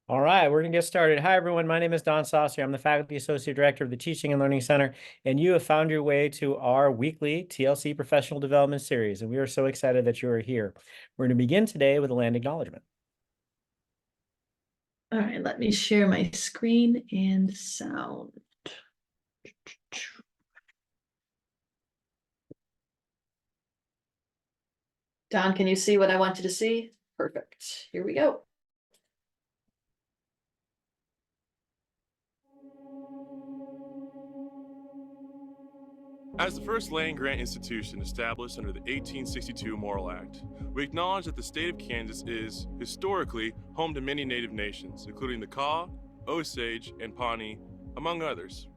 All right, we're going to get started. Hi, everyone. My name is Don Saucier. I'm the Faculty Associate Director of the Teaching and Learning Center, and you have found your way to our weekly TLC Professional Development Series, and we are so excited that you are here. We're going to begin today with a land acknowledgement. All right, let me share my screen and sound. Don, can you see what I want you to see? Perfect. Here we go. As the first land-grant institution established under the 1862 Morrill Act, we acknowledge that the state of Kansas is, historically, home to many native nations, including the Kaw, Osage, and Pawnee, among others.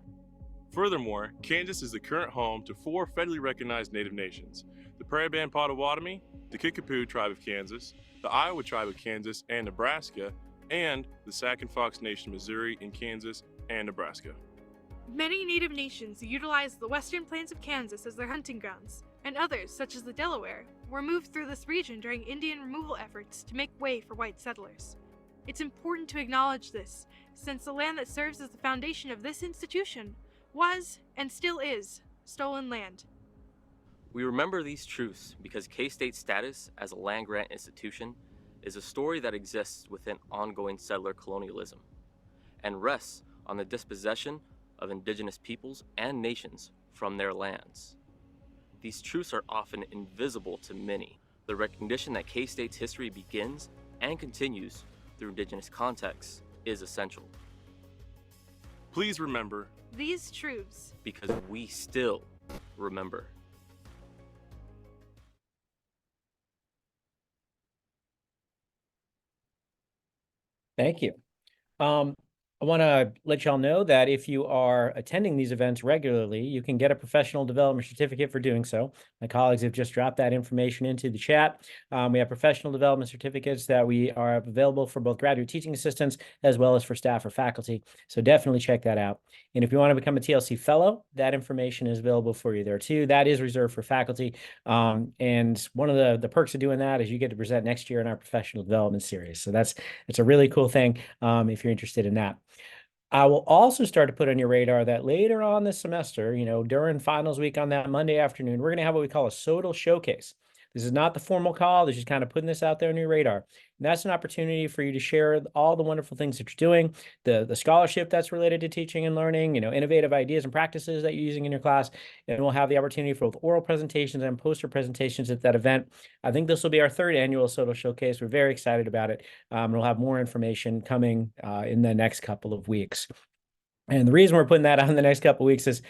Furthermore, Kansas is the current home to 4 federally recognized native nations: the Prairie Band Potawatomi, the Kickapoo Tribe of Kansas, the Iowa Tribe of Kansas and Nebraska, and the Sac and Fox Nation Missouri in Kansas and Nebraska. Many native nations utilize the western plains of Kansas as their hunting grounds, and others, such as the Delaware, were moved through this region during Indian removal efforts to make way for white settlers. It's important to acknowledge this, since the land that serves as the foundation of this institution was, and still is, stolen land. We remember these truths because K-State's status as a land-grant institution is a story that exists within ongoing settler colonialism and rests on the dispossession of indigenous peoples and nations from their lands. These truths are often invisible to many. The recognition that K-State's history begins and continues through indigenous contexts is essential. Please remember These truths, because we still remember. Thank you. I want to let y'all know that if you are attending these events regularly, you can get a professional development certificate for doing so. My colleagues have just dropped that information into the chat. We have professional development certificates that we are available for both graduate teaching assistants as well as for staff or faculty. So definitely check that out. And if you want to become a TLC fellow, that information is available for you there too. That is reserved for faculty. And one of the perks of doing that is you get to present next year in our professional development series. So it's a really cool thing if you're interested in that. I will also start to put on your radar that later on this semester, during finals week on that Monday afternoon, we're going to have what we call a SOTL showcase. This is not the formal call. This is kind of putting this out there on your radar. And that's an opportunity for you to share all the wonderful things that you're doing, the scholarship that's related to teaching and learning, innovative ideas and practices that you're using in your class. And we'll have the opportunity for both oral presentations and poster presentations at that event. I think this will be our 3rd annual SOTL showcase. We're very excited about it. We'll have more information coming in the next couple of weeks. And the reason we're putting that on the next couple of weeks is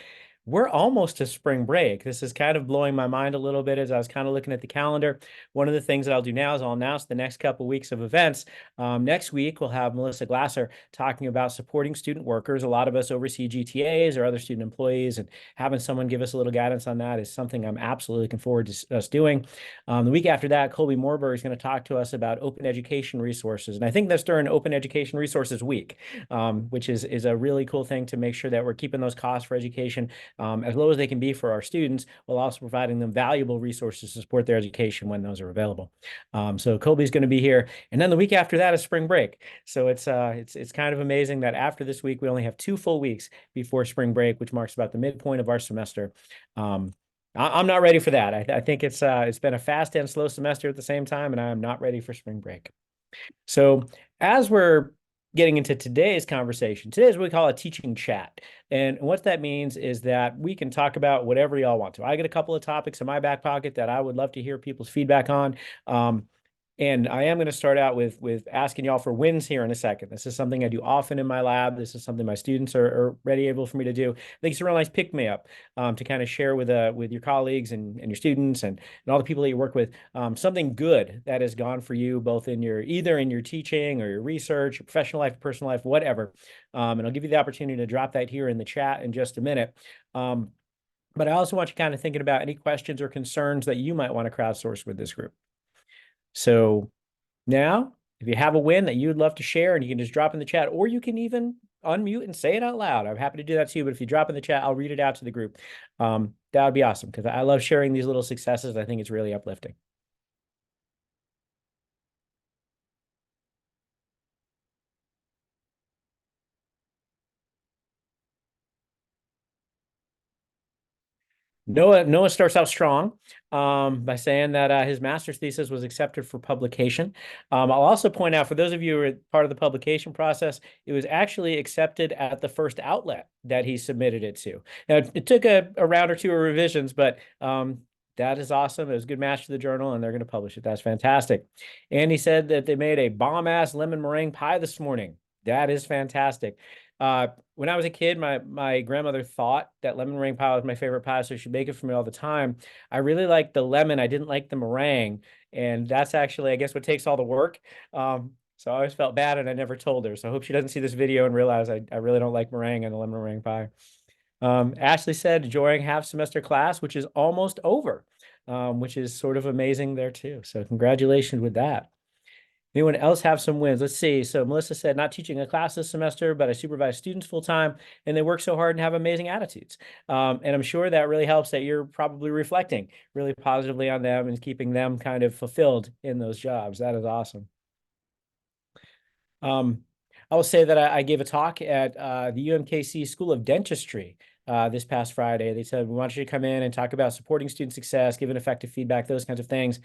we're almost to spring break. This is kind of blowing my mind a little bit as I was kind of looking at the calendar. One of the things that I'll do now is I'll announce the next couple of weeks of events. Next week, we'll have Melissa Glasser talking about supporting student workers. A lot of us oversee GTAs or other student employees, and having someone give us a little guidance on that is something I'm absolutely looking forward to us doing. The week after that, Colby Morberg is going to talk to us about open education resources. And I think that's during Open Education Resources Week, which is a really cool thing to make sure that we're keeping those costs for education as low as they can be for our students, while also providing them valuable resources to support their education when those are available. So Colby's going to be here, and then the week after that is spring break. So it's kind of amazing that after this week we only have 2 full weeks before spring break, which marks about the midpoint of our semester. I'm not ready for that. I think it's been a fast and slow semester at the same time, and I'm not ready for spring break. So as we're getting into today's conversation, today is what we call a teaching chat. And what that means is that we can talk about whatever y'all want to. I get a couple of topics in my back pocket that I would love to hear people's feedback on. And I am going to start out with asking y'all for wins here in a second. This is something I do often in my lab. This is something my students are ready, able for me to do. I think it's a real nice pick-me-up to kind of share with your colleagues and your students and all the people that you work with, something good that has gone for you, both in either in your teaching or your research, your professional life, personal life, whatever. And I'll give you the opportunity to drop that here in the chat in just a minute. But I also want you kind of thinking about any questions or concerns that you might want to crowdsource with this group. So now, if you have a win that you'd love to share, and you can just drop in the chat, or you can even unmute and say it out loud. I'm happy to do that too. But if you drop in the chat, I'll read it out to the group. That would be awesome, because I love sharing these little successes. I think it's really uplifting. Noah starts out strong by saying that his master's thesis was accepted for publication. I'll also point out, for those of you who are part of the publication process, it was actually accepted at the first outlet that he submitted it to. Now, it took a round or two of revisions, but that is awesome. It was a good match to the journal, and they're going to publish it. That's fantastic. And he said that they made a bomb-ass lemon meringue pie this morning. That is fantastic. When I was a kid, my grandmother thought that lemon meringue pie was my favorite pie, so she'd make it for me all the time. I really liked the lemon. I didn't like the meringue, and that's actually, I guess, what takes all the work. So I always felt bad, and I never told her. So I hope she doesn't see this video and realize I really don't like meringue and the lemon meringue pie. Ashley said, enjoying half semester class, which is almost over, which is sort of amazing there too. So congratulations with that. Anyone else have some wins? Let's see. So Melissa said, not teaching a class this semester, but I supervise students full time, and they work so hard and have amazing attitudes. And I'm sure that really helps, that you're probably reflecting really positively on them and keeping them kind of fulfilled in those jobs. That is awesome. I will say that I gave a talk at the UMKC School of Dentistry this past Friday. They said, we want you to come in and talk about supporting student success, giving effective feedback, those kinds of things.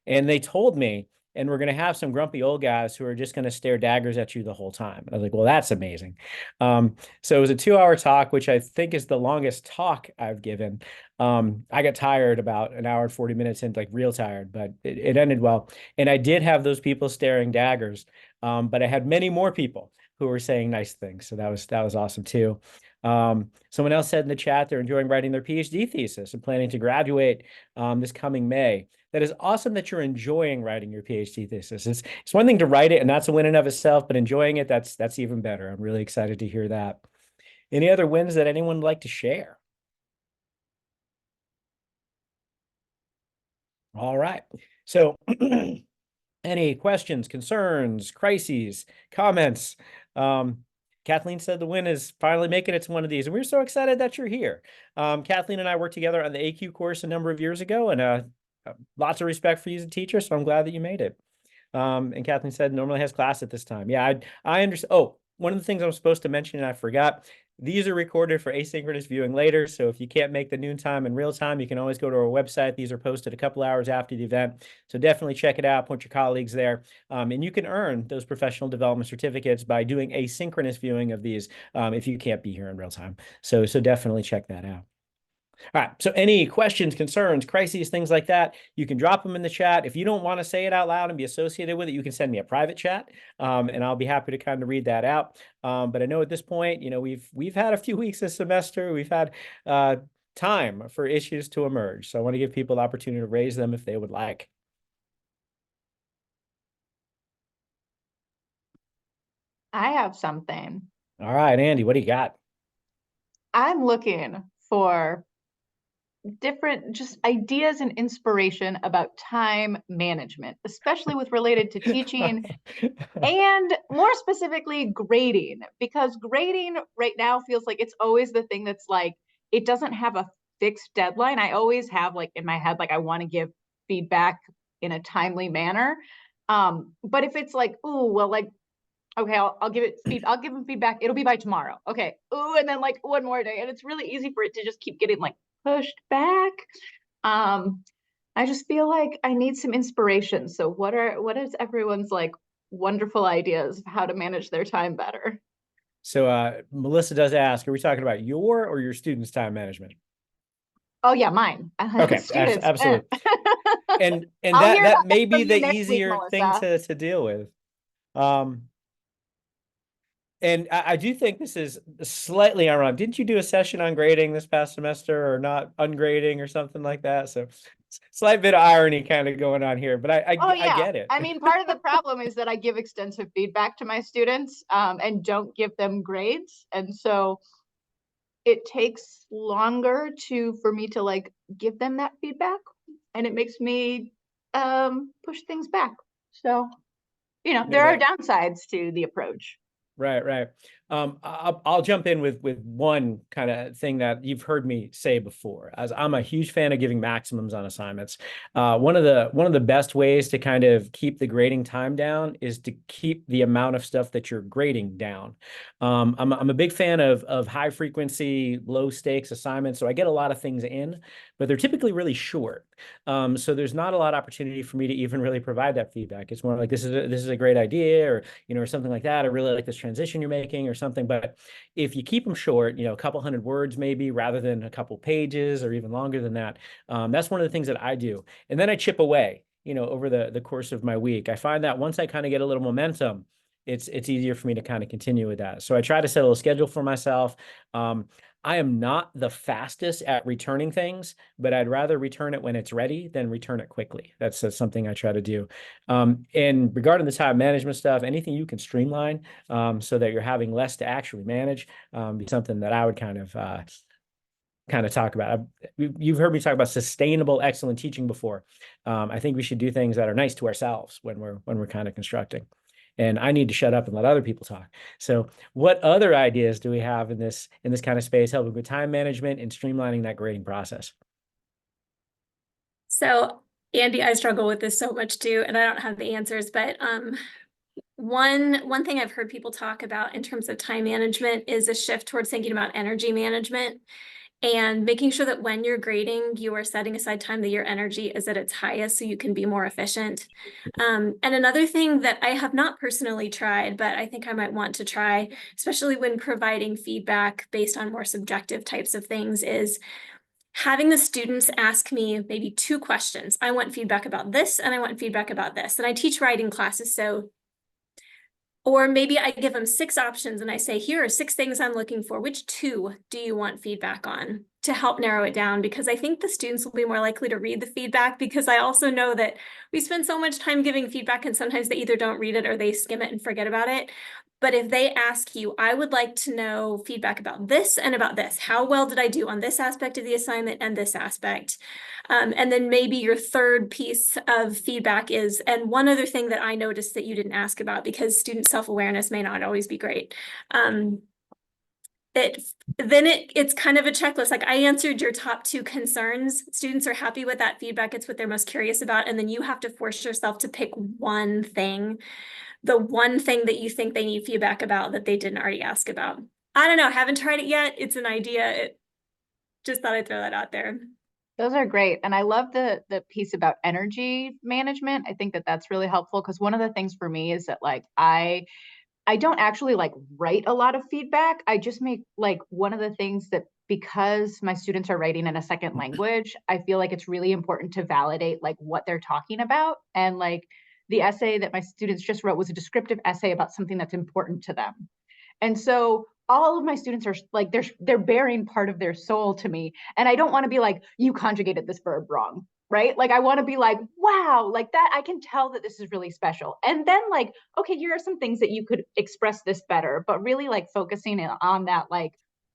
And they told me, and we're going to have some grumpy old guys who are just going to stare daggers at you the whole time. I was like, well, that's amazing. So it was a 2-hour talk, which I think is the longest talk I've given. I got tired about an hour and 40 minutes in, like real tired, but it ended well. And I did have those people staring daggers, but I had many more people who were saying nice things. So that was awesome too. Someone else said in the chat they're enjoying writing their PhD thesis and planning to graduate this coming May. That is awesome that you're enjoying writing your PhD thesis. It's one thing to write it, and that's a win in of itself, but enjoying it, that's even better. I'm really excited to hear that. Any other wins that anyone would like to share? All right. So any questions, concerns, crises, comments? Kathleen said the win is finally making it to one of these, and we're so excited that you're here. Kathleen and I worked together on the AQ course a number of years ago, and lots of respect for you as a teacher, so I'm glad that you made it. And Kathleen said normally has class at this time. Yeah, I understand. Oh, one of the things I was supposed to mention and I forgot, these are recorded for asynchronous viewing later. So if you can't make the noon time in real time, you can always go to our website. These are posted a couple hours after the event. So definitely check it out, point your colleagues there. And you can earn those professional development certificates by doing asynchronous viewing of these if you can't be here in real time. So definitely check that out. All right. So any questions, concerns, crises, things like that, you can drop them in the chat. If you don't want to say it out loud and be associated with it, you can send me a private chat, and I'll be happy to kind of read that out. But I know at this point, you know, we've had a few weeks this semester. We've had time for issues to emerge. So I want to give people the opportunity to raise them if they would like. I have something. All right, Andy, what do you got? I'm looking for different just ideas and inspiration about time management, especially with related to teaching and more specifically grading, because grading right now feels like it's always the thing that's like, it doesn't have a fixed deadline. I always have like in my head, like I want to give feedback in a timely manner. But if it's like, oh, well, like, okay, I'll give them feedback. It'll be by tomorrow. Okay. Ooh, and then like one more day. And it's really easy for it to just keep getting like pushed back. I just feel like I need some inspiration. So what is everyone's like wonderful ideas of how to manage their time better? So Melissa does ask, are we talking about your or your students' time management? Oh yeah, mine. Okay, Students. absolutely. And I'll hear that may from be you the next week, easier thing Melissa. to deal with. And I do think this is slightly ironic. Didn't you do a session on grading this past semester, or not ungrading or something like that? So slight bit of irony kind of going on here, but I get it. I mean, part of the problem is that I give extensive feedback to my students and don't give them grades. And so it takes longer for me to like give them that feedback, and it makes me push things back. So, you know, there are downsides to the approach. Right. I'll jump in with one kind of thing that you've heard me say before, as I'm a huge fan of giving maximums on assignments. One of the best ways to kind of keep the grading time down is to keep the amount of stuff that you're grading down. I'm a big fan of high frequency, low stakes assignments, so I get a lot of things in, but they're typically really short. So there's not a lot of opportunity for me to even really provide that feedback. It's more like this is a great idea, or or something like that. I really like this transition you're making, or something. But if you keep them short, a couple hundred words maybe, rather than a couple pages or even longer than that, that's one of the things that I do. And then I chip away, over the course of my week. I find that once I kind of get a little momentum, it's easier for me to kind of continue with that. So I try to set a little schedule for myself. I am not the fastest at returning things, but I'd rather return it when it's ready than return it quickly. That's something I try to do. And regarding the time management stuff, anything you can streamline so that you're having less to actually manage, be something that I would kind of talk about. You've heard me talk about sustainable, excellent teaching before. I think we should do things that are nice to ourselves when we're kind of constructing. And I need to shut up and let other people talk. So what other ideas do we have in this kind of space, helping with time management and streamlining that grading process? So Andy, I struggle with this so much too, and I don't have the answers, but one thing I've heard people talk about in terms of time management is a shift towards thinking about energy management and making sure that when you're grading, you are setting aside time that your energy is at its highest so you can be more efficient. And another thing that I have not personally tried, but I think I might want to try, especially when providing feedback based on more subjective types of things, is having the students ask me maybe 2 questions. I want feedback about this, and I want feedback about this. And I teach writing classes, so or maybe I give them 6 options and I say, here are 6 things I'm looking for. Which 2 do you want feedback on, to help narrow it down? Because I think the students will be more likely to read the feedback, because I also know that we spend so much time giving feedback and sometimes they either don't read it or they skim it and forget about it. But if they ask you, I would like to know feedback about this and about this. How well did I do on this aspect of the assignment and this aspect? And then maybe your third piece of feedback is, and one other thing that I noticed that you didn't ask about, because student self-awareness may not always be great. It's kind of a checklist. Like, I answered your top 2 concerns. Students are happy with that feedback. It's what they're most curious about. And then you have to force yourself to pick one thing, the one thing that you think they need feedback about that they didn't already ask about. I don't know. Haven't tried it yet. It's an idea. Just thought I'd throw that out there. Those are great. And I love the piece about energy management. I think that that's really helpful, because one of the things for me is that, like, I don't actually like write a lot of feedback. I just make, like, one of the things that, because my students are writing in a second language, I feel like it's really important to validate like what they're talking about. And like the essay that my students just wrote was a descriptive essay about something that's important to them. And so all of my students are like, they're bearing part of their soul to me. And I don't want to be like, you conjugated this verb wrong, right? Like, I want to be like, wow, like that, I can tell that this is really special. And then like, okay, here are some things that you could express this better, but really like focusing on that, like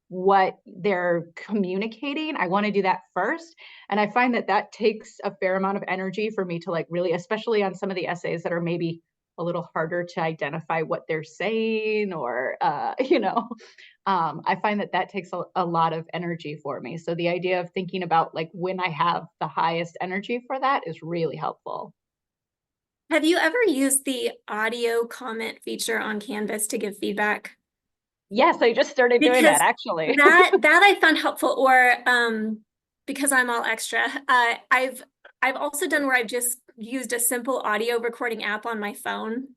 what they're communicating. I want to do that first. And I find that that takes a fair amount of energy for me to like really, especially on some of the essays that are maybe a little harder to identify what they're saying, or, I find that that takes a lot of energy for me. So the idea of thinking about like when I have the highest energy for that is really helpful. Have you ever used the audio comment feature on Canvas to give feedback? Yes, I just started doing Because that actually. that I found helpful, or because I'm all extra, I've also done where I've just used a simple audio recording app on my phone,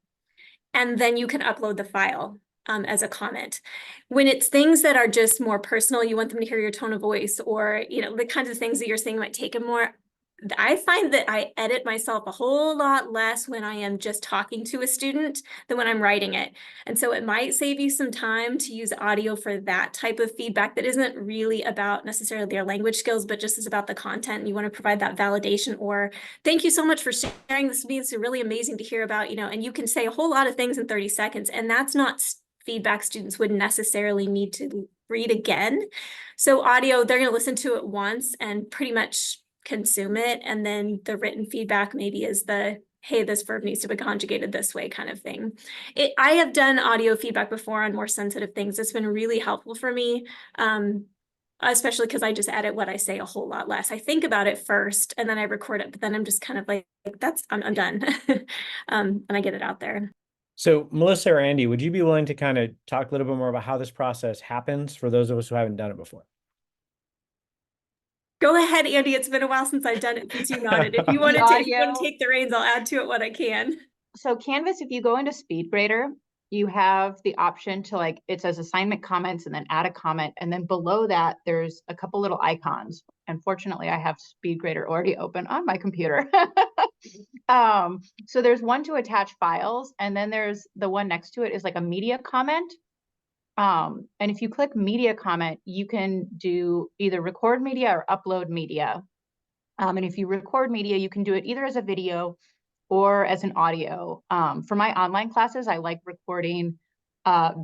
and then you can upload the file as a comment. When it's things that are just more personal, you want them to hear your tone of voice, or the kinds of things that you're saying might take them more. I find that I edit myself a whole lot less when I am just talking to a student than when I'm writing it. And so it might save you some time to use audio for that type of feedback that isn't really about necessarily their language skills, but just is about the content. And you want to provide that validation, or thank you so much for sharing this with me. It's really amazing to hear about, and you can say a whole lot of things in 30 seconds. And that's not feedback students would necessarily need to read again. So audio, they're going to listen to it once and pretty much consume it, and then the written feedback maybe is the hey, this verb needs to be conjugated this way kind of thing. I have done audio feedback before on more sensitive things. It's been really helpful for me. Especially because I just edit what I say a whole lot less. I think about it first and then I record it, but then I'm just kind of like I'm done. And I get it out there. So Melissa or Andy, would you be willing to kind of talk a little bit more about how this process happens for those of us who haven't done it before? Go ahead, Andy. It's been a while since I've done it since you nodded. If you want to take the reins, I'll add to it what I can. So Canvas, if you go into SpeedGrader, you have the option to like, it says assignment comments and then add a comment. And then below that, there's a couple little icons. Unfortunately, I have SpeedGrader already open on my computer. So there's one to attach files, and then there's the one next to it is like a media comment. And if you click media comment, you can do either record media or upload media. And if you record media, you can do it either as a video or as an audio. For my online classes, I like recording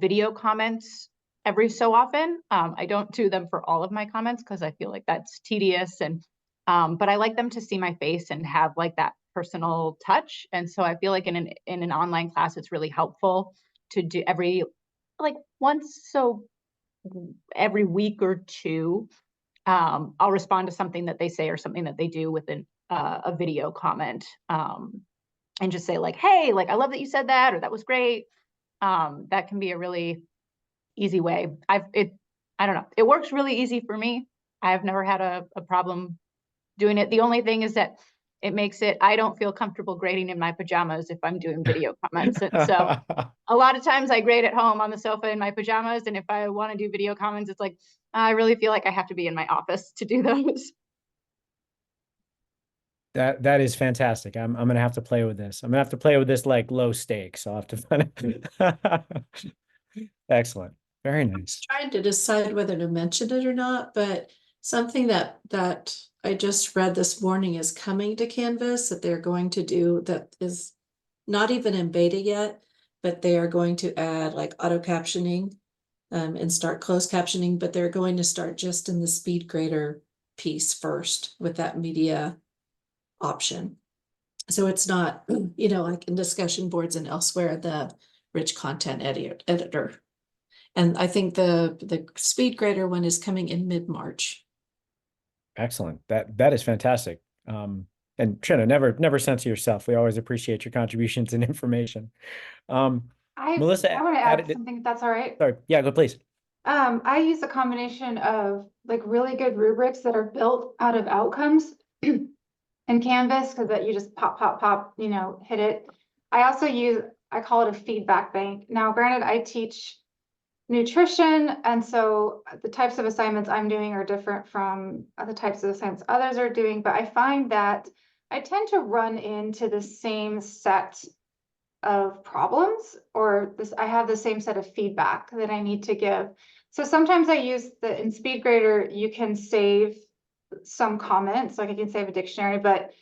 video comments every so often. I don't do them for all of my comments because I feel like that's tedious, and but I like them to see my face and have like that personal touch. And so I feel like in an online class, it's really helpful to do every week or two. I'll respond to something that they say or something that they do with a video comment. And just say like, hey, like, I love that you said that, or that was great. That can be a really easy way. I don't know. It works really easy for me. I've never had a problem doing it. The only thing is that it makes it, I don't feel comfortable grading in my pajamas if I'm doing video comments. And so a lot of times I grade at home on the sofa in my pajamas. And if I want to do video comments, it's like, I really feel like I have to be in my office to do those. That is fantastic. I'm gonna have to play with this. I'm gonna have to play with this like low stakes. I'll have to find it. Excellent. Very nice. Trying to decide whether to mention it or not, but something that I just read this morning is coming to Canvas that they're going to do that is not even in beta yet, but they are going to add like auto captioning and start closed captioning, but they're going to start just in the SpeedGrader piece first with that media option. So it's not, like in discussion boards and elsewhere, the rich content editor. And I think the SpeedGrader one is coming in mid-March. Excellent. That is fantastic. And Trina, never censor yourself. We always appreciate your contributions and information. Melissa, I want to add something, if that's all right. Sorry. Yeah, go please. I use a combination of like really good rubrics that are built out of outcomes in Canvas, because that you just pop, hit it. I also I call it a feedback bank. Now, granted, I teach nutrition, and so the types of assignments I'm doing are different from the types of assignments others are doing, but I find that I tend to run into the same set of problems, or I have the same set of feedback that I need to give. So sometimes I use in SpeedGrader, you can save some comments, like I can save a dictionary, but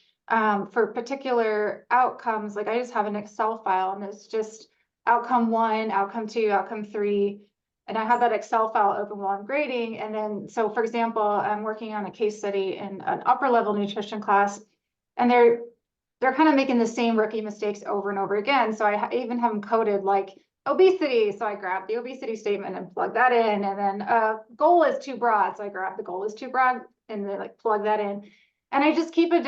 for particular outcomes, like I just have an Excel file and it's just outcome 1, outcome 2, outcome 3. And I have that Excel file open while I'm grading. And then, so for example, I'm working on a case study in an upper level nutrition class, and they're kind of making the same rookie mistakes over and over again. So I even have them coded like obesity. So I grab the obesity statement and plug that in. And then goal is too broad. So I grab the goal is too broad and then like plug that in. And I just keep an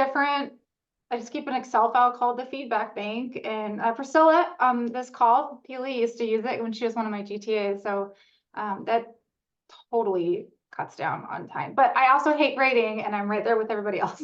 Excel file called the feedback bank. And Priscilla, this call, PLE used to use it when she was one of my GTAs. So that totally cuts down on time. But I also hate grading, and I'm right there with everybody else.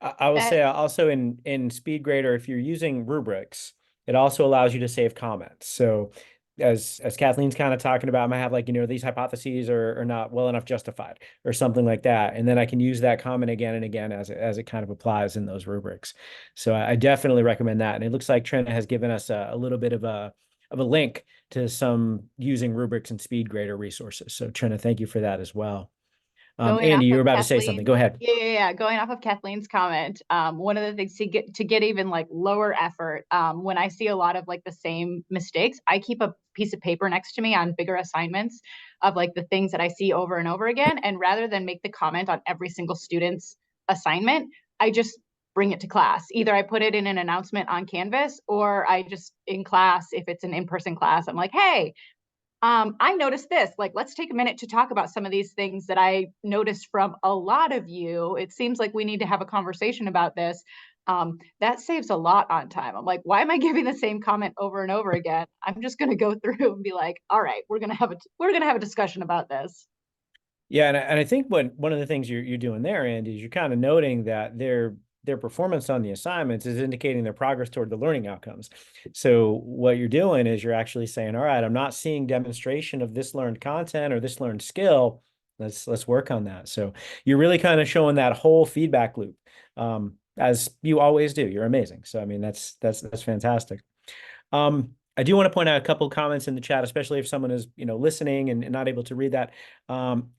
I will say also in SpeedGrader, if you're using rubrics, it also allows you to save comments. So as Kathleen's kind of talking about, I might have like, these hypotheses are not well enough justified or something like that. And then I can use that comment again and again as it kind of applies in those rubrics. So I definitely recommend that. And it looks like Trina has given us a little bit of a link to some using rubrics and SpeedGrader resources. So Trina, thank you for that as well. Andy, you were about to say something. Go ahead. Yeah. Going off of Kathleen's comment, one of the things to get even like lower effort, when I see a lot of like the same mistakes, I keep a piece of paper next to me on bigger assignments of like the things that I see over and over again. And rather than make the comment on every single student's assignment, I just bring it to class. Either I put it in an announcement on Canvas, or I just in class, if it's an in-person class, I'm like, hey, I noticed this, like, let's take a minute to talk about some of these things that I noticed from a lot of you. It seems like we need to have a conversation about this. That saves a lot on time. I'm like, why am I giving the same comment over and over again? I'm just going to go through and be like, all right, we're going to have a discussion about this. Yeah, and I think one of the things you're doing there, Andy, is you're kind of noting that their performance on the assignments is indicating their progress toward the learning outcomes. So what you're doing is you're actually saying, all right, I'm not seeing demonstration of this learned content or this learned skill. Let's work on that. So you're really kind of showing that whole feedback loop, as you always do. You're amazing. So I mean, that's fantastic. I do want to point out a couple of comments in the chat, especially if someone is, listening and not able to read that.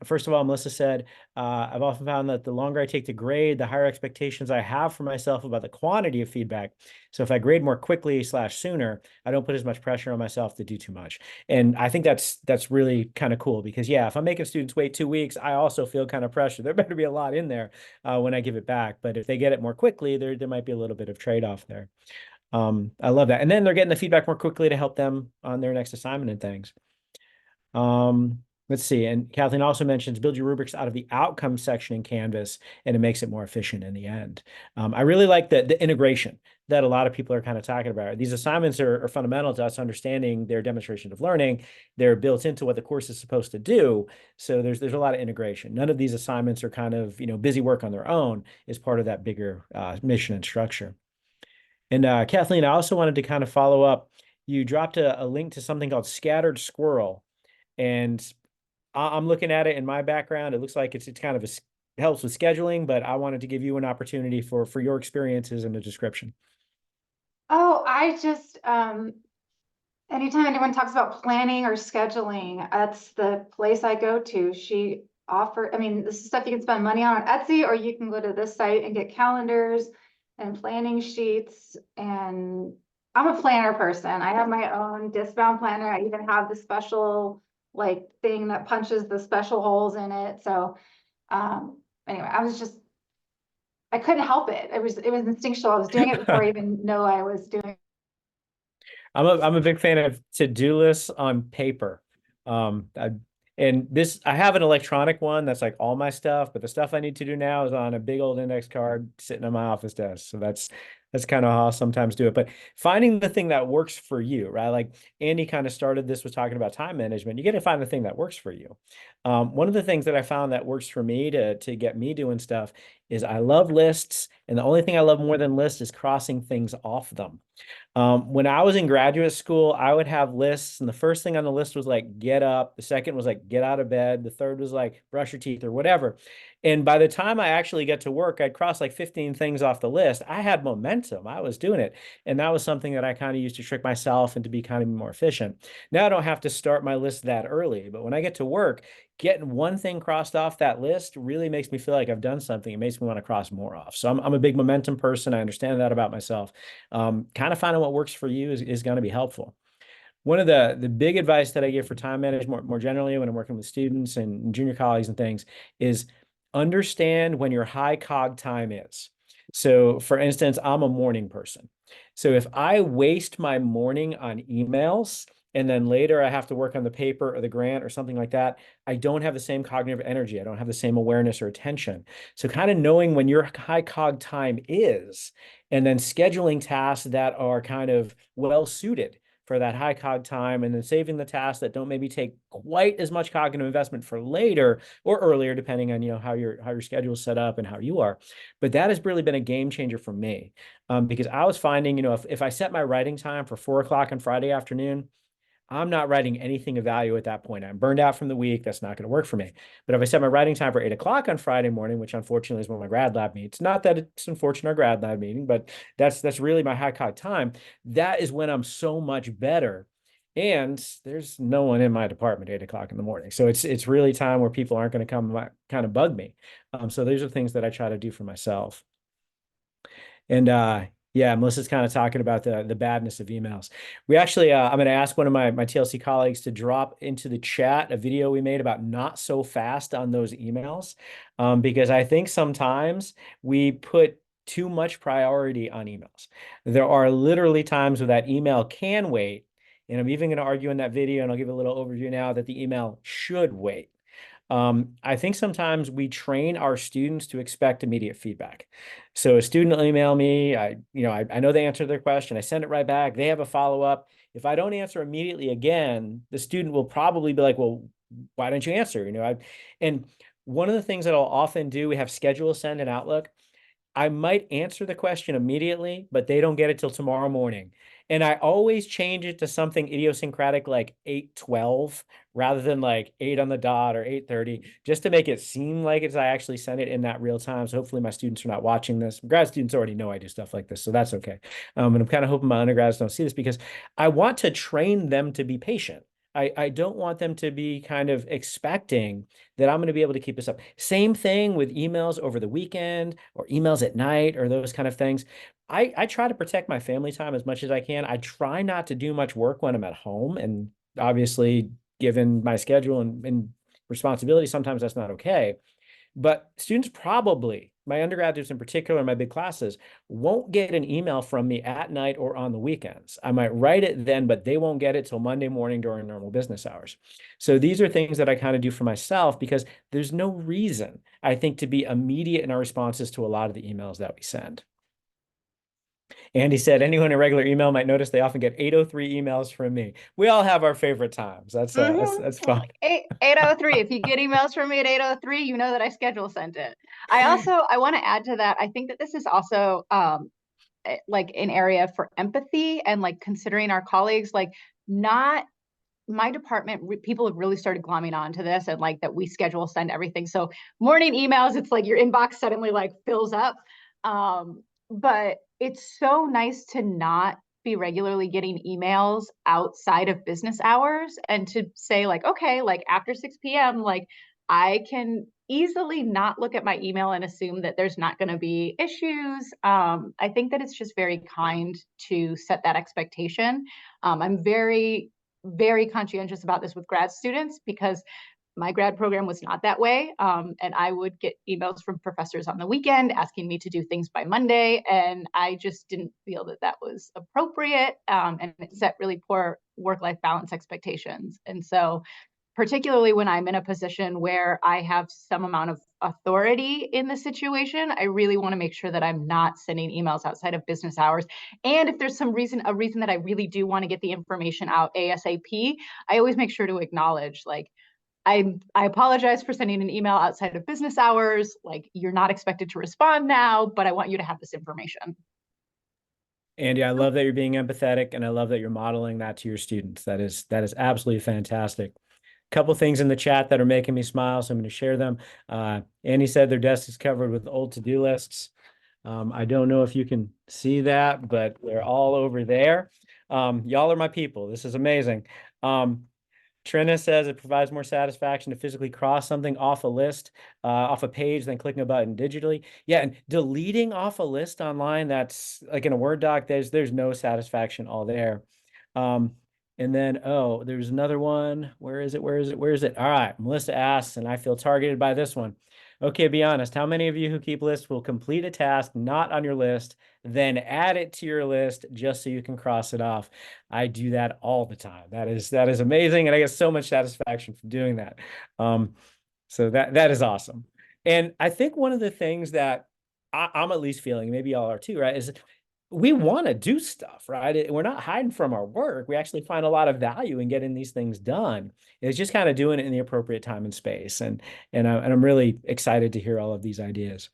First of all, Melissa said, I've often found that the longer I take to grade, the higher expectations I have for myself about the quantity of feedback. So if I grade more quickly / sooner, I don't put as much pressure on myself to do too much. And I think that's really kind of cool because, yeah, if I'm making students wait 2 weeks, I also feel kind of pressure. There better be a lot in there when I give it back. But if they get it more quickly, there might be a little bit of trade-off there. I love that. And then they're getting the feedback more quickly to help them on their next assignment and things. Let's see. And Kathleen also mentions build your rubrics out of the outcome section in Canvas, and it makes it more efficient in the end. I really like the integration that a lot of people are kind of talking about. These assignments are fundamental to us understanding their demonstration of learning. They're built into what the course is supposed to do. So there's a lot of integration. None of these assignments are kind of, busy work on their own. Is part of that bigger mission and structure. And Kathleen, I also wanted to kind of follow up. You dropped a link to something called Scattered Squirrel. And I'm looking at it in my background. It looks like it's kind of helps with scheduling, but I wanted to give you an opportunity for your experiences and a description. Oh, I just, anytime anyone talks about planning or scheduling, that's the place I go to. This is stuff you can spend money on Etsy, or you can go to this site and get calendars and planning sheets. And I'm a planner person. I have my own discbound planner. I even have the special thing that punches the special holes in it. So anyway, I couldn't help it. It was instinctual. I was doing it before I even know I was doing. I'm a big fan of to-do lists on paper. I have an electronic one that's like all my stuff, but the stuff I need to do now is on a big old index card sitting on my office desk. So that's kind of how I sometimes do it. But finding the thing that works for you, right? Like Andy kind of started this with talking about time management. You got to find the thing that works for you. One of the things that I found that works for me to get me doing stuff is I love lists. And the only thing I love more than lists is crossing things off them. When I was in graduate school, I would have lists, and the first thing on the list was like, get up. The second was like, get out of bed. The third was like, brush your teeth or whatever. And by the time I actually get to work, I'd cross like 15 things off the list. I had momentum. I was doing it. And that was something that I kind of used to trick myself and to be kind of more efficient. Now I don't have to start my list that early, but when I get to work, getting one thing crossed off that list really makes me feel like I've done something. It makes me want to cross more off. So I'm a big momentum person. I understand that about myself. Kind of finding what works for you is going to be helpful. One of the big advice that I give for time management more generally when I'm working with students and junior colleagues and things is understand when your high cog time is. So for instance, I'm a morning person. So if I waste my morning on emails, and then later I have to work on the paper or the grant or something like that, I don't have the same cognitive energy. I don't have the same awareness or attention. So kind of knowing when your high cog time is, and then scheduling tasks that are kind of well suited for that high cog time, and then saving the tasks that don't maybe take quite as much cognitive investment for later or earlier, depending on how your schedule is set up and how you are. But that has really been a game changer for me, because I was finding, if I set my writing time for 4 o'clock on Friday afternoon, I'm not writing anything of value at that point. I'm burned out from the week. That's not going to work for me. But if I set my writing time for 8 o'clock on Friday morning, which unfortunately is when my grad lab meets, not that it's unfortunate our grad lab meeting, but that's really my high cog time. That is when I'm so much better. And there's no one in my department at 8 o'clock in the morning. So it's really time where people aren't going to come kind of bug me. So those are things that I try to do for myself. And yeah, Melissa's kind of talking about the badness of emails. We actually, I'm going to ask one of my TLC colleagues to drop into the chat a video we made about not so fast on those emails, because I think sometimes we put too much priority on emails. There are literally times where that email can wait. And I'm even going to argue in that video, and I'll give a little overview now, that the email should wait. I think sometimes we train our students to expect immediate feedback. So a student will email me, I know they answered their question, I send it right back, they have a follow-up. If I don't answer immediately again, the student will probably be like, well, why didn't you answer? And one of the things that I'll often do, we have schedule send in Outlook. I might answer the question immediately, but they don't get it till tomorrow morning. And I always change it to something idiosyncratic like 8:12 rather than like 8 on the dot or 8:30, just to make it seem like I actually sent it in that real time. So hopefully my students are not watching this. Grad students already know I do stuff like this, so that's okay. And I'm kind of hoping my undergrads don't see this, because I want to train them to be patient. I don't want them to be kind of expecting that I'm going to be able to keep this up. Same thing with emails over the weekend or emails at night or those kind of things. I try to protect my family time as much as I can. I try not to do much work when I'm at home. And obviously, given my schedule and responsibility, sometimes that's not okay. But students probably, my undergraduates in particular, my big classes, won't get an email from me at night or on the weekends. I might write it then, but they won't get it till Monday morning during normal business hours. So these are things that I kind of do for myself, because there's no reason, I think, to be immediate in our responses to a lot of the emails that we send. Andy said, anyone in regular email might notice they often get 8:03 emails from me. We all have our favorite times. That's fine. 8:03. If you get emails from me at 8:03, you know that I schedule sent it. I want to add to that. I think that this is also like an area for empathy and like considering our colleagues, like not my department, people have really started glomming on to this, and like that we schedule send everything. So morning emails, it's like your inbox suddenly like fills up. But it's so nice to not be regularly getting emails outside of business hours, and to say like, okay, like after 6 p.m., like I can easily not look at my email and assume that there's not going to be issues. I think that it's just very kind to set that expectation. I'm very, very conscientious about this with grad students, because my grad program was not that way. And I would get emails from professors on the weekend asking me to do things by Monday. And I just didn't feel that that was appropriate. And it set really poor work-life balance expectations. And so particularly when I'm in a position where I have some amount of authority in the situation, I really want to make sure that I'm not sending emails outside of business hours. And if there's a reason that I really do want to get the information out ASAP, I always make sure to acknowledge, like, I apologize for sending an email outside of business hours. Like, you're not expected to respond now, but I want you to have this information. Andy, I love that you're being empathetic, and I love that you're modeling that to your students. That is absolutely fantastic. Couple things in the chat that are making me smile, so I'm going to share them. Andy said their desk is covered with old to-do lists. I don't know if you can see that, but they're all over there. Y'all are my people. This is amazing. Trina says it provides more satisfaction to physically cross something off a list, off a page, than clicking a button digitally. Yeah, and deleting off a list online, that's like in a Word doc, there's no satisfaction all there. And then, oh, there's another one. Where is it? All right, Melissa asks, and I feel targeted by this one. Okay, be honest. How many of you who keep lists will complete a task not on your list, then add it to your list just so you can cross it off? I do that all the time. That is amazing, and I get so much satisfaction from doing that. So that is awesome. And I think one of the things that I'm at least feeling, maybe y'all are too, right, is we want to do stuff, right? We're not hiding from our work. We actually find a lot of value in getting these things done. It's just kind of doing it in the appropriate time and space. And I'm really excited to hear all of these ideas.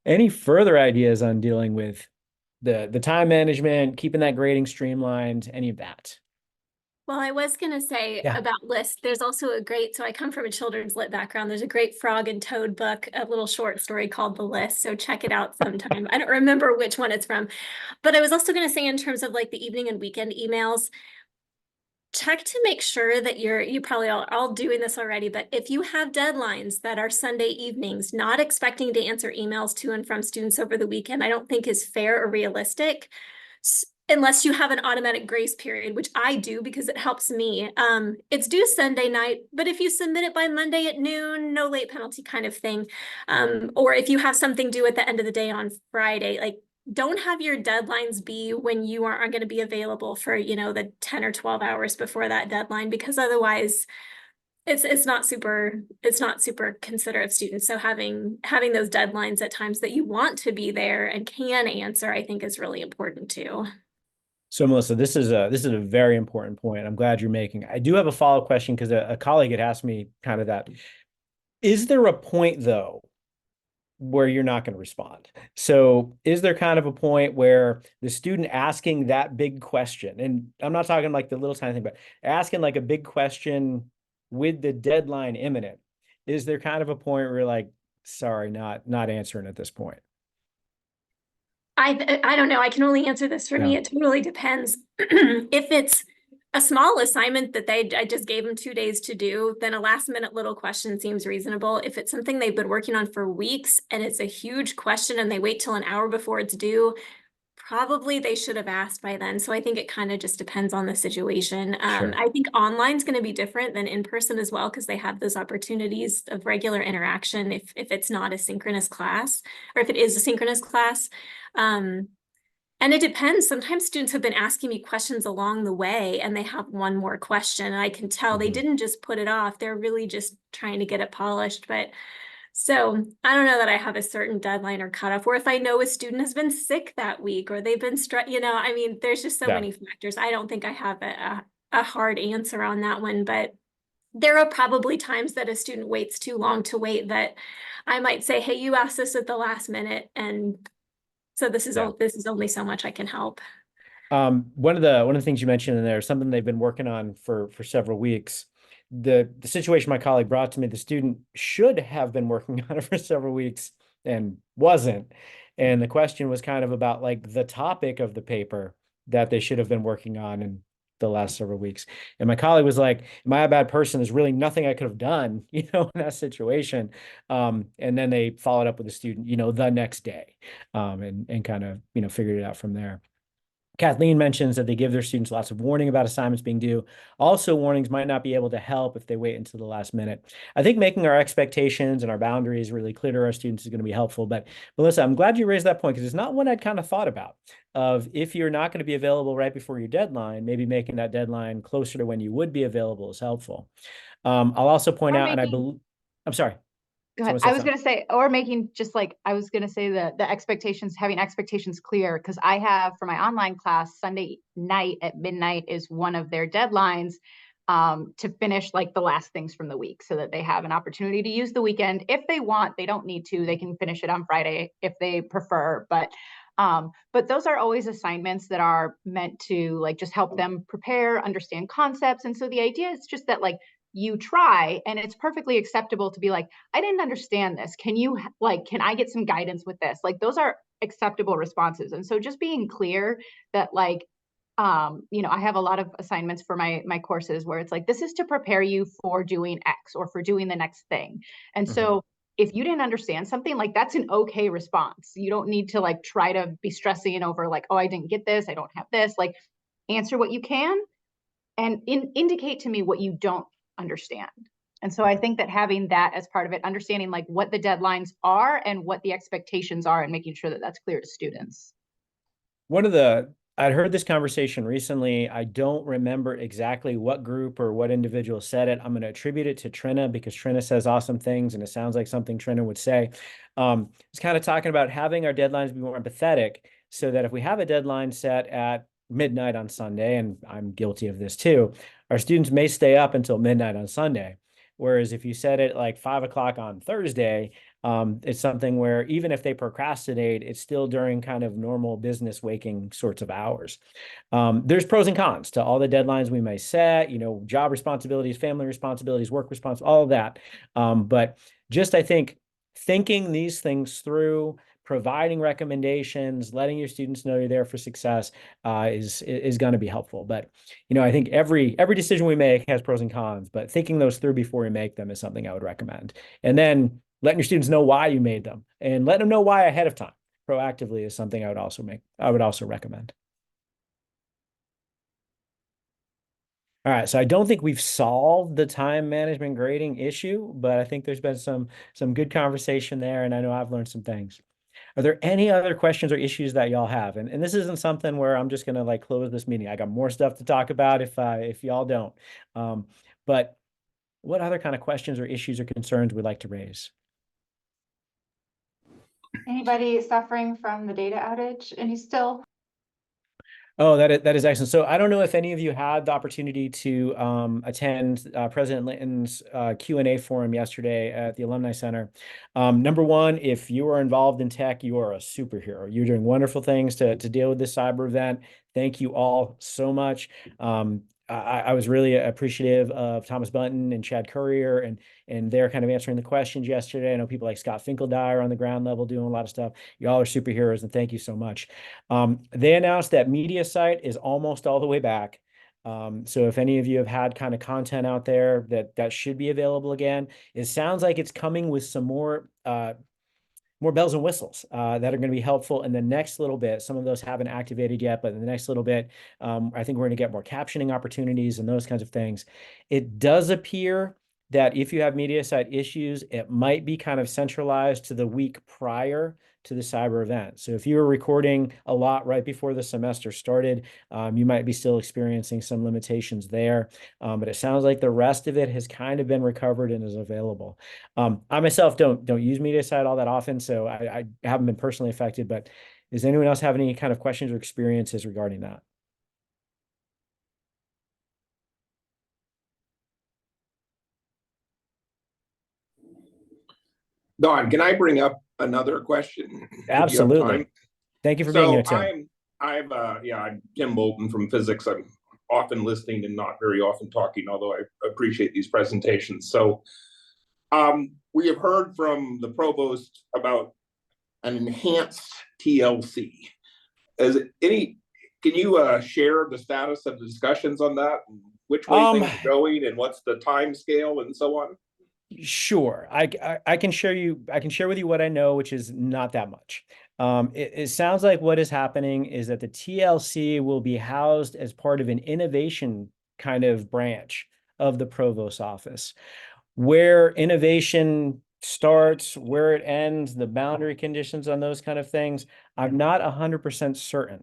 Any further ideas on dealing with the time management, keeping that grading streamlined, any of that? Well, I was going to say about lists, there's also so I come from a children's lit background. There's a great Frog and Toad book, a little short story called The List. So check it out sometime. I don't remember which one it's from, but I was also going to say, in terms of like the evening and weekend emails, check to make sure that you probably all doing this already, but if you have deadlines that are Sunday evenings, not expecting to answer emails to and from students over the weekend, I don't think is fair or realistic. unless you have an automatic grace period, which I do because it helps me. It's due Sunday night, but if you submit it by Monday at noon, no late penalty kind of thing. Or if you have something due at the end of the day on Friday, like don't have your deadlines be when you aren't going to be available for, the 10 or 12 hours before that deadline, because otherwise it's not super considerate of students. So having those deadlines at times that you want to be there and can answer, I think is really important too. So Melissa, this is a very important point. I'm glad you're making. I do have a follow-up question because a colleague had asked me kind of that. Is there a point though where you're not going to respond? So is there kind of a point where the student asking that big question, and I'm not talking like the little tiny thing, but asking like a big question with the deadline imminent, is there kind of a point where you're like, sorry, not answering at this point? I don't know. I can only answer this for me. Yeah. It totally depends. If it's a small assignment that I just gave them 2 days to do, then a last minute little question seems reasonable. If it's something they've been working on for weeks and it's a huge question and they wait till an hour before it's due, probably they should have asked by then. So I think it kind of just depends on the situation. Sure. I think online is going to be different than in person as well, because they have those opportunities of regular interaction if it's not a synchronous class, or if it is a synchronous class. And it depends. Sometimes students have been asking me questions along the way and they have one more question. And I can tell they didn't just put it off. They're really just trying to get it polished. But so I don't know that I have a certain deadline or cutoff, or if I know a student has been sick that week or they've been I mean, there's just so many factors. I don't think I have a hard answer on that one, but there are probably times that a student waits too long to wait that I might say, hey, you asked this at the last minute. And so this is only so much I can help. One of the things you mentioned in there, something they've been working on for several weeks. The situation my colleague brought to me, the student should have been working on it for several weeks and wasn't. And the question was kind of about like the topic of the paper that they should have been working on in the last several weeks. And my colleague was like, am I a bad person? There's really nothing I could have done, in that situation. And then they followed up with the student, the next day, and kind of, figured it out from there. Kathleen mentions that they give their students lots of warning about assignments being due. Also, warnings might not be able to help if they wait until the last minute. I think making our expectations and our boundaries really clear to our students is going to be helpful. But Melissa, I'm glad you raised that point because it's not one I'd kind of thought about. Of if you're not going to be available right before your deadline, maybe making that deadline closer to when you would be available is helpful. I'll also point out, and I'm sorry. Go ahead. I was going to say, or making just like, I was going to say the expectations, having expectations clear, because I have for my online class, Sunday night at midnight is one of their deadlines to finish like the last things from the week so that they have an opportunity to use the weekend. If they want, they don't need to, they can finish it on Friday if they prefer. But those are always assignments that are meant to like just help them prepare, understand concepts. And so the idea is just that like, you try, and it's perfectly acceptable to be like, I didn't understand this. Can I get some guidance with this? Like, those are acceptable responses. And so just being clear that like, I have a lot of assignments for my courses where it's like, this is to prepare you for doing X or for doing the next thing. And so if you didn't understand something, like that's an okay response. You don't need to like try to be stressing over like, oh, I didn't get this. I don't have this. Like, answer what you can and indicate to me what you don't understand. And so I think that having that as part of it, understanding like what the deadlines are and what the expectations are and making sure that that's clear to students. I'd heard this conversation recently. I don't remember exactly what group or what individual said it. I'm going to attribute it to Trina because Trina says awesome things and it sounds like something Trina would say. It's kind of talking about having our deadlines be more empathetic so that if we have a deadline set at midnight on Sunday, and I'm guilty of this too, our students may stay up until midnight on Sunday. Whereas if you set it like 5 o'clock on Thursday, it's something where even if they procrastinate, it's still during kind of normal business waking sorts of hours. There's pros and cons to all the deadlines we may set, job responsibilities, family responsibilities, work responsibilities, all of that. But just, I think, thinking these things through, providing recommendations, letting your students know you're there for success is going to be helpful. But, I think every decision we make has pros and cons, but thinking those through before we make them is something I would recommend. And then letting your students know why you made them and let them know why ahead of time proactively is something I would also recommend. All right, so I don't think we've solved the time management grading issue, but I think there's been some good conversation there, and I know I've learned some things. Are there any other questions or issues that y'all have? And this isn't something where I'm just gonna like close this meeting. I got more stuff to talk about if y'all don't. But what other kind of questions or issues or concerns we'd like to raise? Anybody suffering from the data outage? Any still? Oh, that is excellent. So I don't know if any of you had the opportunity to attend President Linton's Q&A forum yesterday at the Alumni Center. Number one, if you are involved in tech, you are a superhero. You're doing wonderful things to deal with this cyber event. Thank you all so much. I was really appreciative of Thomas Bunton and Chad Courier and they're kind of answering the questions yesterday. I know people like Scott Finkeldyer on the ground level doing a lot of stuff. Y'all are superheroes, and thank you so much. They announced that MediaSite is almost all the way back. So if any of you have had kind of content out there that should be available again, it sounds like it's coming with some more bells and whistles that are going to be helpful in the next little bit. Some of those haven't activated yet, but in the next little bit, I think we're going to get more captioning opportunities and those kinds of things. It does appear that if you have MediaSite issues, it might be kind of centralized to the week prior to the cyber event. So if you were recording a lot right before the semester started, you might be still experiencing some limitations there. But it sounds like the rest of it has kind of been recovered and is available. I myself don't use MediaSite all that often, so I haven't been personally affected, but does anyone else have any kind of questions or experiences regarding that? Don, can I bring up another question? Absolutely. Thank you for being here, Tim. I'm Tim Bolton from physics. I'm often listening and not very often talking, although I appreciate these presentations. So we have heard from the provost about an enhanced TLC. Can you share the status of the discussions on that? And which way things are going and what's the time scale and so on? Sure. I can share with you what I know, which is not that much. It sounds like what is happening is that the TLC will be housed as part of an innovation kind of branch of the provost's office, where innovation starts, where it ends, the boundary conditions on those kind of things. I'm not 100% certain.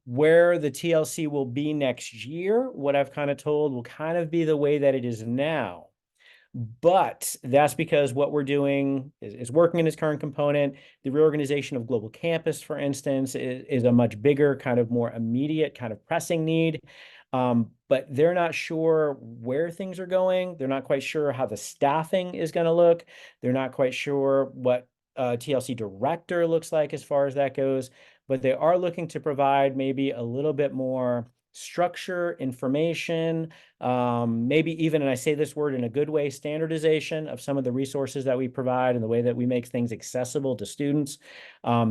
Where the TLC will be next year, what I've kind of told will kind of be the way that it is now. But that's because what we're doing is working in its current component. The reorganization of Global Campus, for instance, is a much bigger, kind of more immediate, kind of pressing need. But they're not sure where things are going. They're not quite sure how the staffing is going to look. They're not quite sure what TLC director looks like as far as that goes. But they are looking to provide maybe a little bit more structure, information, maybe even, and I say this word in a good way, standardization of some of the resources that we provide and the way that we make things accessible to students.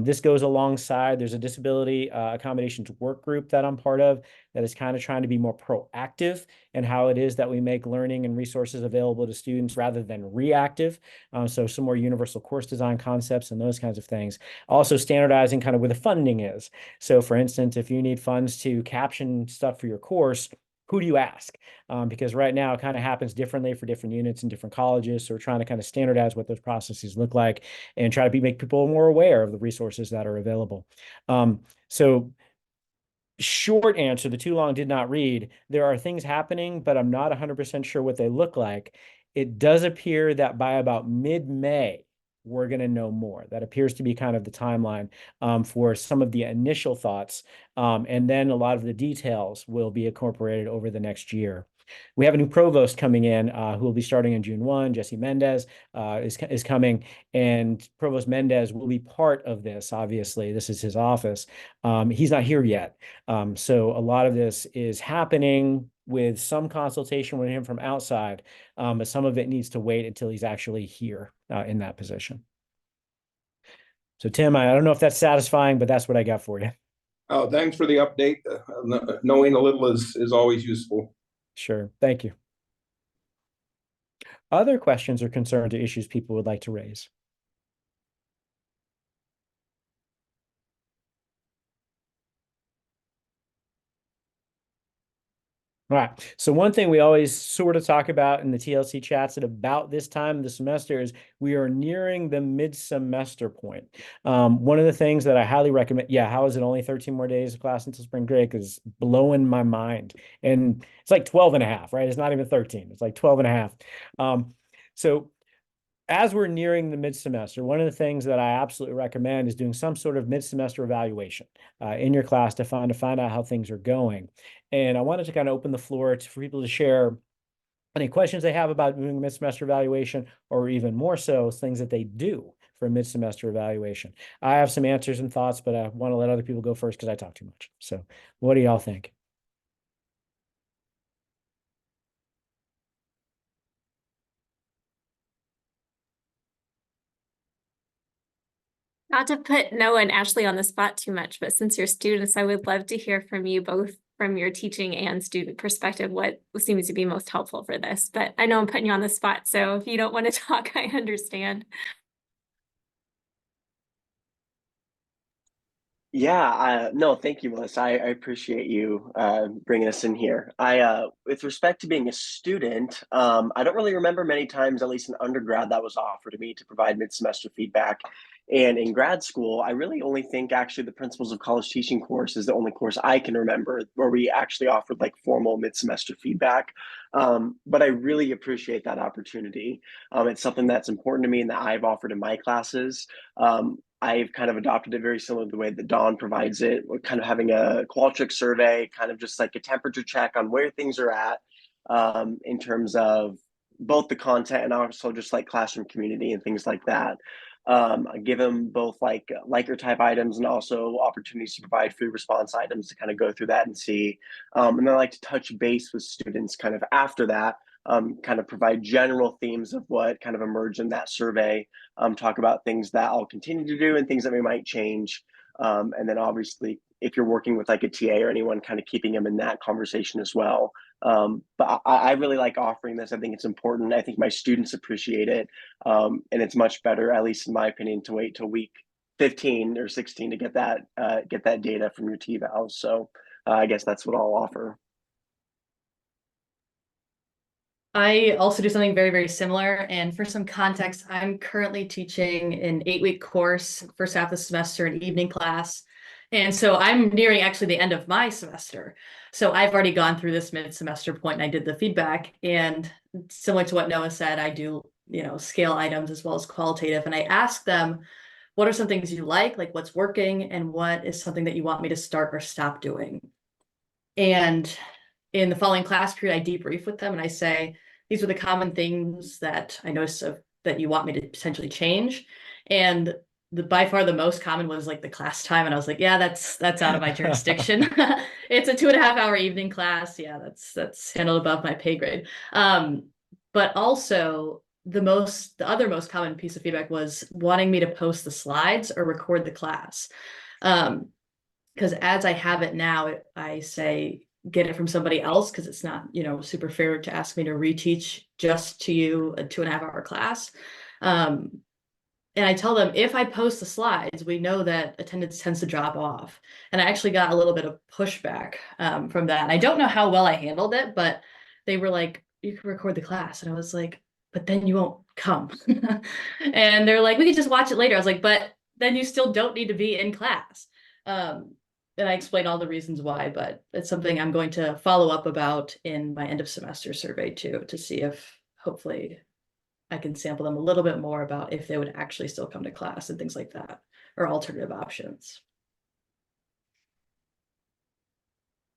This goes alongside, there's a disability accommodations work group that I'm part of that is kind of trying to be more proactive in how it is that we make learning and resources available to students rather than reactive. So some more universal course design concepts and those kinds of things. Also standardizing kind of where the funding is. So for instance, if you need funds to caption stuff for your course, who do you ask? Because right now it kind of happens differently for different units and different colleges. So we're trying to kind of standardize what those processes look like and try to make people more aware of the resources that are available. So short answer, the too long did not read. There are things happening, but I'm not 100% sure what they look like. It does appear that by about mid-May, we're going to know more. That appears to be kind of the timeline for some of the initial thoughts. And then a lot of the details will be incorporated over the next year. We have a new provost coming in who will be starting on June 1. Jesse Mendez is coming, and Provost Mendez will be part of this. Obviously, this is his office. He's not here yet. So a lot of this is happening with some consultation with him from outside, but some of it needs to wait until he's actually here in that position. So Tim, I don't know if that's satisfying, but that's what I got for you. Oh, thanks for the update. Knowing a little is always useful. Sure. Thank you. Other questions or concerns or issues people would like to raise? All right. So one thing we always sort of talk about in the TLC chats at about this time of the semester is we are nearing the mid-semester point. One of the things that I highly recommend, yeah, how is it only 13 more days of class until spring break is blowing my mind. And it's like 12 and a half, right? It's not even 13. It's like 12 and a half. So as we're nearing the mid-semester, one of the things that I absolutely recommend is doing some sort of mid-semester evaluation in your class to find out how things are going. And I wanted to kind of open the floor for people to share any questions they have about doing a mid-semester evaluation, or even more so, things that they do for a mid-semester evaluation. I have some answers and thoughts, but I want to let other people go first because I talk too much. So what do y'all think? Not to put Noah and Ashley on the spot too much, but since you're students, I would love to hear from you both from your teaching and student perspective, what seems to be most helpful for this. But I know I'm putting you on the spot, so if you don't want to talk, I understand. Yeah, no, thank you, Melissa. I appreciate you bringing us in here. With respect to being a student, I don't really remember many times, at least in undergrad, that was offered to me to provide mid-semester feedback. And in grad school, I really only think actually the Principles of College Teaching course is the only course I can remember where we actually offered like formal mid-semester feedback. But I really appreciate that opportunity. It's something that's important to me and that I've offered in my classes. I've kind of adopted it very similar to the way that Dawn provides it. We're kind of having a Qualtrics survey, kind of just like a temperature check on where things are at in terms of both the content and also just like classroom community and things like that. I give them both like liker type items and also opportunities to provide food response items to kind of go through that and see. And then I like to touch base with students kind of after that, kind of provide general themes of what kind of emerged in that survey, talk about things that I'll continue to do and things that we might change. And then obviously, if you're working with like a TA or anyone, kind of keeping them in that conversation as well. But I really like offering this. I think it's important. I think my students appreciate it. And it's much better, at least in my opinion, to wait till week 15 or 16 to get that data from your TVALs. So I guess that's what I'll offer. I also do something very, very similar. And for some context, I'm currently teaching an 8-week course, first half of the semester, an evening class. And so I'm nearing actually the end of my semester. So I've already gone through this mid-semester point and I did the feedback. And similar to what Noah said, I do, scale items as well as qualitative. And I ask them, what are some things you like what's working, and what is something that you want me to start or stop doing? And in the following class period, I debrief with them and I say, these are the common things that I noticed that you want me to potentially change. And by far the most common was like the class time. And I was like, yeah, that's out of my jurisdiction. It's a 2.5-hour evening class. Yeah, that's handled above my pay grade. But also the other most common piece of feedback was wanting me to post the slides or record the class. Because as I have it now, I say, get it from somebody else, because it's not, super fair to ask me to reteach just to you a 2.5-hour class. And I tell them, if I post the slides, we know that attendance tends to drop off. And I actually got a little bit of pushback from that. And I don't know how well I handled it, but they were like, you can record the class. And I was like, but then you won't come. And they're like, we can just watch it later. I was like, but then you still don't need to be in class. And I explained all the reasons why, but it's something I'm going to follow up about in my end of semester survey too, to see if hopefully I can sample them a little bit more about if they would actually still come to class and things like that, or alternative options.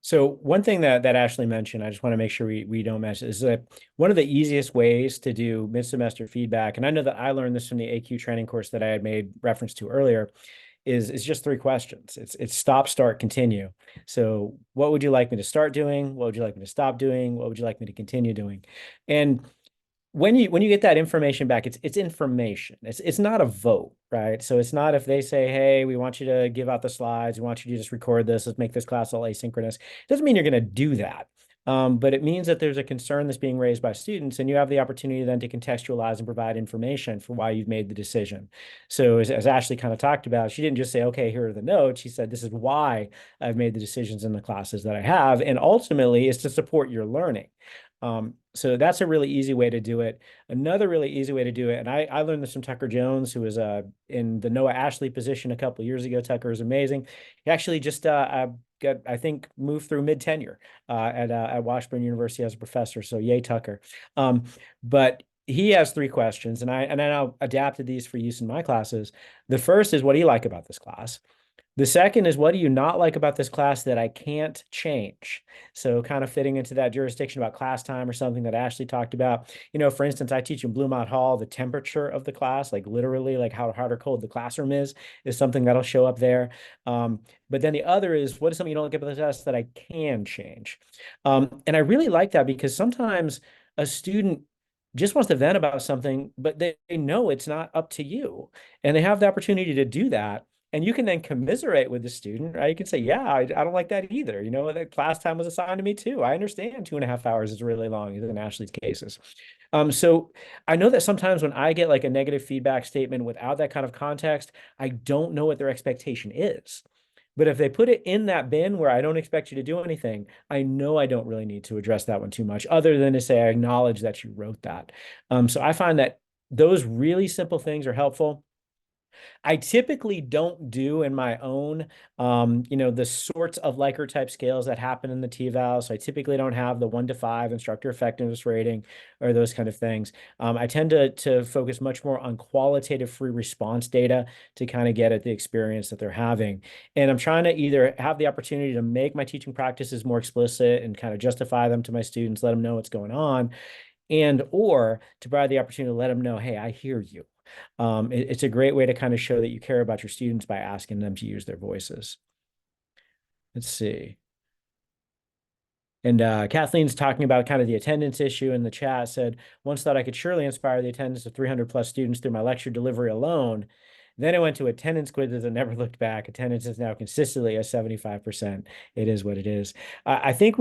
So one thing that Ashley mentioned, I just want to make sure we don't mention, is that one of the easiest ways to do mid-semester feedback, and I know that I learned this from the AQ training course that I had made reference to earlier, is just 3 questions. It's stop, start, continue. So what would you like me to start doing? What would you like me to stop doing? What would you like me to continue doing? And when you get that information back, it's information. It's not a vote, right? So it's not if they say, hey, we want you to give out the slides, we want you to just record this, let's make this class all asynchronous. It doesn't mean you're going to do that. But it means that there's a concern that's being raised by students, and you have the opportunity then to contextualize and provide information for why you've made the decision. So as Ashley kind of talked about, she didn't just say, okay, here are the notes. She said, this is why I've made the decisions in the classes that I have. And ultimately is to support your learning. So that's a really easy way to do it. Another really easy way to do it, and I learned this from Tucker Jones, who was in the Noah Ashley position a couple of years ago. Tucker is amazing. He actually just got, I think, moved through mid-tenure at Washburn University as a professor. So yay, Tucker. But he has 3 questions, and I now adapted these for use in my classes. The first is, what do you like about this class? The second is, what do you not like about this class that I can't change? So kind of fitting into that jurisdiction about class time or something that Ashley talked about. You know, for instance, I teach in Bluemont Hall, the temperature of the class, like literally like how hot or cold the classroom is something that'll show up there. But then the other is, what is something you don't like about the class that I can change? And I really like that because sometimes a student just wants to vent about something, but they know it's not up to you. And they have the opportunity to do that. And you can then commiserate with the student, right? You can say, yeah, I don't like that either. You know, that class time was assigned to me too. I understand 2.5 hours is really long in Ashley's cases. So I know that sometimes when I get like a negative feedback statement without that kind of context, I don't know what their expectation is. But if they put it in that bin where I don't expect you to do anything, I know I don't really need to address that one too much, other than to say, I acknowledge that you wrote that. So I find that those really simple things are helpful. I typically don't do in my own, you know, the sorts of Likert type scales that happen in the TEVAL. So I typically don't have the 1 to 5 instructor effectiveness rating or those kind of things. I tend to focus much more on qualitative free response data to kind of get at the experience that they're having. And I'm trying to either have the opportunity to make my teaching practices more explicit and kind of justify them to my students, let them know what's going on, and or to provide the opportunity to let them know, hey, I hear you. It's a great way to kind of show that you care about your students by asking them to use their voices. Let's see. And Kathleen's talking about kind of the attendance issue in the chat, said, once thought I could surely inspire the attendance of 300 plus students through my lecture delivery alone. Then I went to attendance quizzes and never looked back. Attendance is now consistently at 75%. It is what it is. I think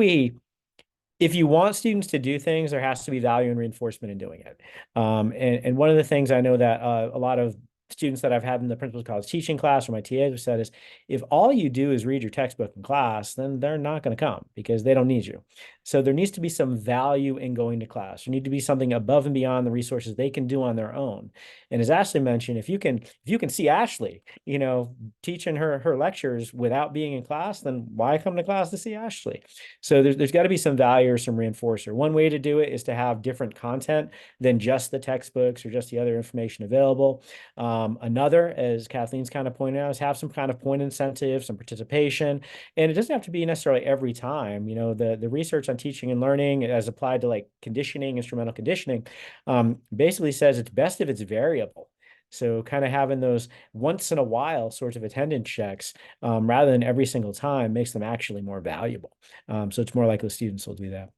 if you want students to do things, there has to be value and reinforcement in doing it. And one of the things I know that a lot of students that I've had in the principal's college teaching class or my TAs have said is, if all you do is read your textbook in class, then they're not going to come because they don't need you. So there needs to be some value in going to class. There need to be something above and beyond the resources they can do on their own. And as Ashley mentioned, if you can see Ashley, you know, teaching her lectures without being in class, then why come to class to see Ashley? So there's got to be some value or some reinforcer. One way to do it is to have different content than just the textbooks or just the other information available. Another, as Kathleen's kind of pointed out, is have some kind of point incentive, some participation. And it doesn't have to be necessarily every time. You know, the research on teaching and learning as applied to like conditioning, instrumental conditioning, basically says it's best if it's variable. So kind of having those once in a while sorts of attendance checks rather than every single time makes them actually more valuable. So it's more likely students will do that.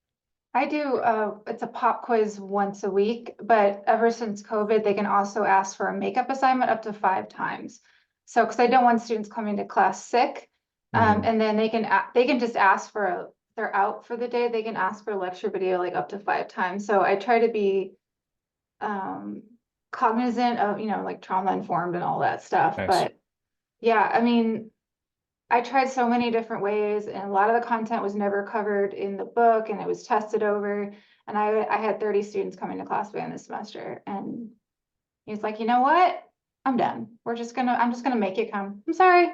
I do, it's a pop quiz once a week, but ever since COVID, they can also ask for a makeup assignment up to 5 times. So, because I don't want students coming to class sick, and then they can just ask for they're out for the day, they can ask for a lecture video like up to 5 times. So I try to be cognizant of, you know, like trauma informed and all that stuff. Nice. But yeah, I mean, I tried so many different ways, and a lot of the content was never covered in the book, and it was tested over. And I had 30 students coming to class by the end of the semester, and he's like, you know what? I'm done. I'm just gonna make you come. I'm sorry.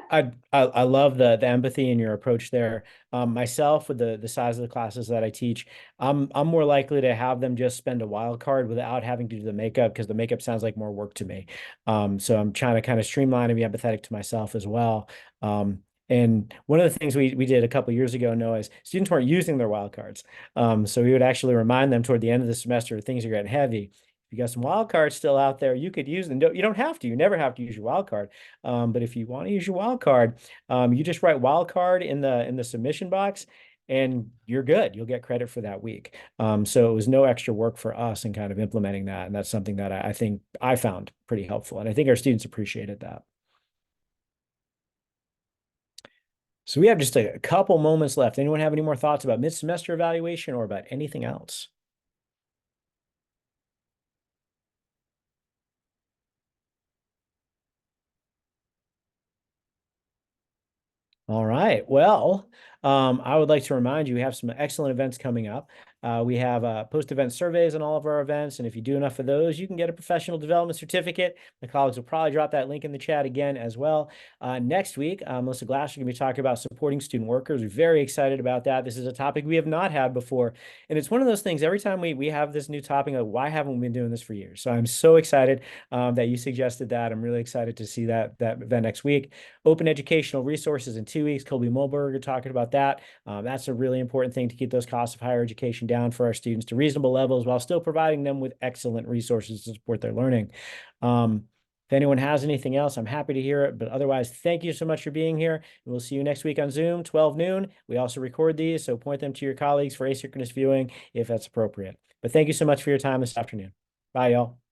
I love the empathy in your approach there. Myself, with the size of the classes that I teach, I'm more likely to have them just spend a wild card without having to do the makeup, because the makeup sounds like more work to me. So I'm trying to kind of streamline and be empathetic to myself as well. And one of the things we did a couple of years ago, Noah, is students weren't using their wild cards. So we would actually remind them toward the end of the semester, things are getting heavy. If you got some wild cards still out there, you could use them. You don't have to. You never have to use your wild card. But if you want to use your wild card, you just write wild card in the submission box, and you're good. You'll get credit for that week. So it was no extra work for us in kind of implementing that, and that's something that I think I found pretty helpful, and I think our students appreciated that. So we have just a couple moments left. Anyone have any more thoughts about mid-semester evaluation or about anything else? All right. Well, I would like to remind you, we have some excellent events coming up. We have post-event surveys on all of our events, and if you do enough of those, you can get a professional development certificate. My colleagues will probably drop that link in the chat again as well. Next week, Melissa Glass is going to be talking about supporting student workers. We're very excited about that. This is a topic we have not had before, and it's one of those things, every time we have this new topic, like, why haven't we been doing this for years? So I'm so excited that you suggested that. I'm really excited to see that event next week. Open educational resources in 2 weeks. Colby Mulberger talking about that. That's a really important thing to keep those costs of higher education down for our students to reasonable levels while still providing them with excellent resources to support their learning. If anyone has anything else, I'm happy to hear it. But otherwise, thank you so much for being here. We'll see you next week on Zoom, 12 noon. We also record these, so point them to your colleagues for asynchronous viewing if that's appropriate. But thank you so much for your time this afternoon. Bye, y'all.